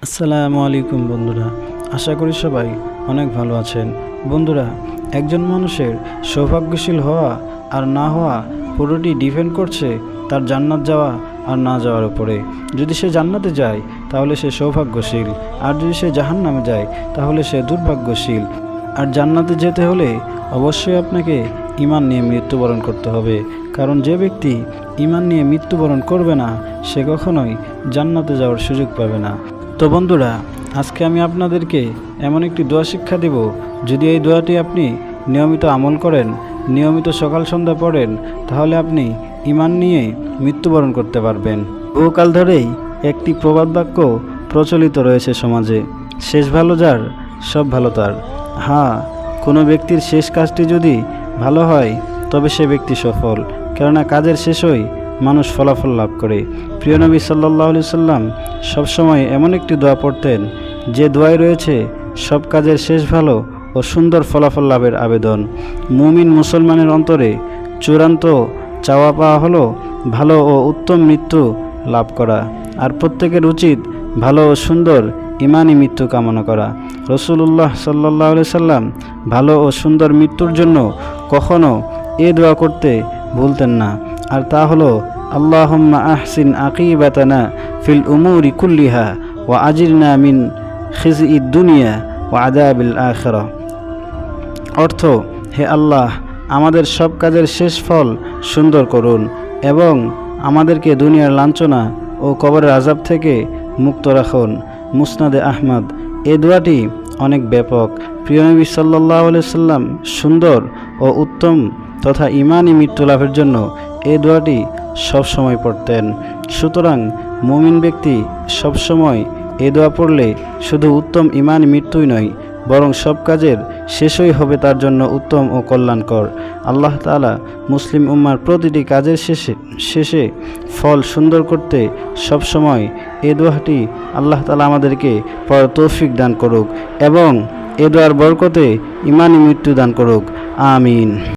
আসসালামু আলাইকুম বন্ধুরা, আশা করি সবাই অনেক ভালো আছেন। বন্ধুরা, একজন মানুষের সৌভাগ্যশীল হওয়া আর না হওয়া পুরোটি ডিপেন্ড করছে তার জান্নাত যাওয়া আর না যাওয়ার উপরে। যদি সে জান্নাতে যায় তাহলে সে সৌভাগ্যশীল, আর যদি সে জাহান্নামে যায় তাহলে সে দুর্ভাগ্যশীল। আর জান্নাতে যেতে হলে অবশ্যই আপনাকে ঈমান নিয়ে মৃত্যুবরণ করতে হবে, কারণ যে ব্যক্তি ঈমান নিয়ে মৃত্যুবরণ করবে না সে কখনোই জান্নাতে যাওয়ার সুযোগ পাবে না। তো বন্ধুরা, আজকে আমি আপনাদেরকে এমন একটি দোয়া শিক্ষা দেব, যদি এই দোয়াটি আপনি নিয়মিত আমল করেন, নিয়মিত সকাল সন্ধ্যা পড়েন, তাহলে আপনি ঈমান নিয়ে মৃত্যুবরণ করতে পারবেন। বহুকাল ধরেই একটি প্রবাদ বাক্য প্রচলিত রয়েছে সমাজে, শেষ ভালো যার সব ভালো তার। হ্যাঁ, কোনো ব্যক্তির শেষ কাজটি যদি ভালো হয় তবে সে ব্যক্তি সফল, কেননা কাজের শেষই মানুষ ফলাফল লাভ করে। প্রিয় নবী সাল্লাল্লাহু আলাইহি সাল্লাম সবসময় এমন একটি দোয়া পড়তেন যে দোয়ায় রয়েছে সব কাজের শেষ ভালো ও সুন্দর ফলাফল লাভের আবেদন। মুমিন মুসলমানের অন্তরে চূড়ান্ত চাওয়া পাওয়া হলো ভালো ও উত্তম মৃত্যু লাভ করা, আর প্রত্যেকের উচিত ভালো ও সুন্দর ঈমানি মৃত্যু কামনা করা। রাসূলুল্লাহ সাল্লাল্লাহু আলাইহি সাল্লাম ভালো ও সুন্দর মৃত্যুর জন্য কখনো এ দোয়া করতে ভুলতেন না, আর তা হলো আল্লাহুম্মা আহসিন আকিবাতানা ফিল উমুরি কুল্লিহা ওয়া আজিরনা মিন খিজইদ দুনিয়া ওয়া আযাবিল আখিরাহ। অর্থ, হে আল্লাহ, আমাদের সব কাজের শেষ ফল সুন্দর করুন এবং আমাদেরকে দুনিয়ার লাঞ্ছনা ও কবরের আযাব থেকে মুক্ত রাখুন। মুসনাদে আহমদ। এই দোয়াটি অনেক ব্যাপক। প্রিয় নবী সাল্লাল্লাহু আলাইহি সাল্লাম সুন্দর ও উত্তম তথা ঈমানি মৃত্যু লাভের জন্য এই দোয়াটি সবসময় পড়তেন। সুতরাং মুমিন ব্যক্তি সবসময় এই দোয়া পড়লে শুধু উত্তম ঈমানি মৃত্যুই নয়, বরং সব কাজের শেষই হবে তার জন্য উত্তম ও কল্যাণকর। আল্লাহ তাআলা মুসলিম উম্মার প্রতিটি কাজের শেষে ফল সুন্দর করতে সবসময় এই দোয়াটি আল্লাহ তাআলা আমাদেরকে পড়ার তৌফিক দান করুক এবং এ দোয়ার বরকতে ঈমানি মৃত্যু দান করুক। আমিন।